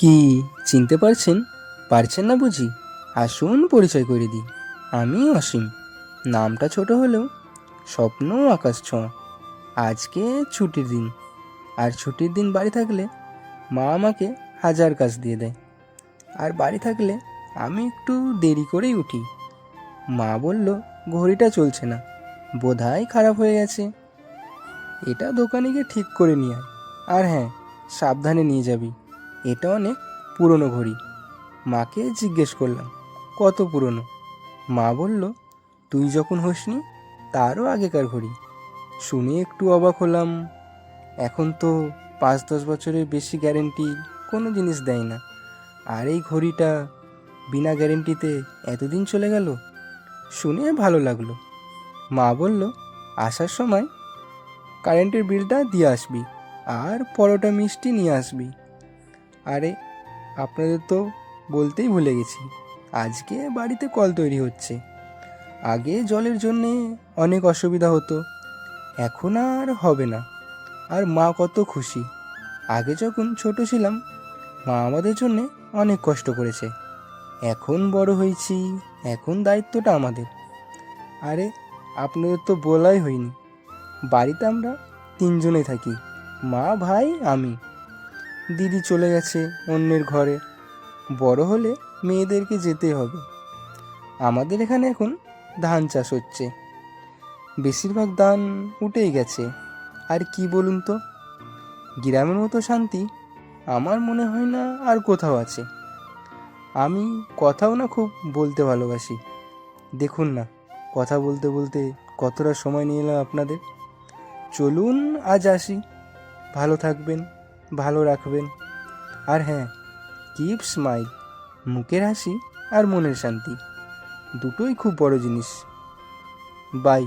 কি চিনতে পারছেন? পারছেন না বুঝি? আসুন পরিচয় করে দিই। আমি অসীম। নামটা ছোট হলেও স্বপ্ন আকাশ ছোঁয়া। আজকে ছুটির দিন, আর ছুটির দিন বাড়ি থাকলে মা আমাকে হাজার কাজ দিয়ে দেয়। আর বাড়ি থাকলে আমি একটু দেরি করেই উঠি। মা বলল ঘড়িটা চলছে না, বোধহয় খারাপ হয়ে গেছে। এটা দোকানে গিয়ে ঠিক করে নিয়ে আয়। আর হ্যাঁ, সাবধানে নিয়ে যাবি, এটা অনেক পুরনো ঘড়ি। মাকে জিজ্ঞেস করলাম কত পুরনো। মা বলল তুই যখন হোসনি তারও আগেকার ঘড়ি। শুনে একটু অবাক হলাম। এখন তো 5-10 বছরের বেশি গ্যারেন্টি কোনো জিনিস দেয় না, আর এই ঘড়িটা বিনা গ্যারেন্টিতে এতদিন চলে গেল। শুনে ভালো লাগলো। মা বলল আসার সময় কারেন্টের বিলটা দিয়ে আসবি, আর পরোটা মিষ্টি নিয়ে আসবি। আরে, আপনাদের তো বলতেই ভুলে গেছি, আজকে বাড়িতে কল তৈরি হচ্ছে। আগে জলের জন্যে অনেক অসুবিধা হতো, এখন আর হবে না। আর মা কত খুশি। আগে যখন ছোট ছিলাম মা আমাদের জন্যে অনেক কষ্ট করেছে। এখন বড় হয়েছি, এখন দায়িত্বটা আমাদের। আরে, আপনাদের তো বলাই হয়নি, বাড়িতে আমরা 3জনেই থাকি, মা, ভাই, আমি। দিদি চলে গেছে অন্যের ঘরে। বড় হলে মেয়েদেরকে যেতে হবে। আমাদের এখানে এখন ধান চাষ হচ্ছে, বেশিরভাগ ধান উঠেই গেছে। আর কি বলুন তো, গ্রামের মতো শান্তি আমার মনে হয় না আর কোথাও আছে। আমি কথাও না খুব বলতে ভালোবাসি। দেখুন না, কথা বলতে বলতে কতটা সময় নিয়ে এলাম আপনাদের। চলুন আজ আসি। ভালো থাকবেন, ভালো রাখবেন। আর হ্যাঁ, কিপ স্মাইল। মুখের হাসি আর মনের শান্তি দুটোই খুব বড় জিনিস। বাই।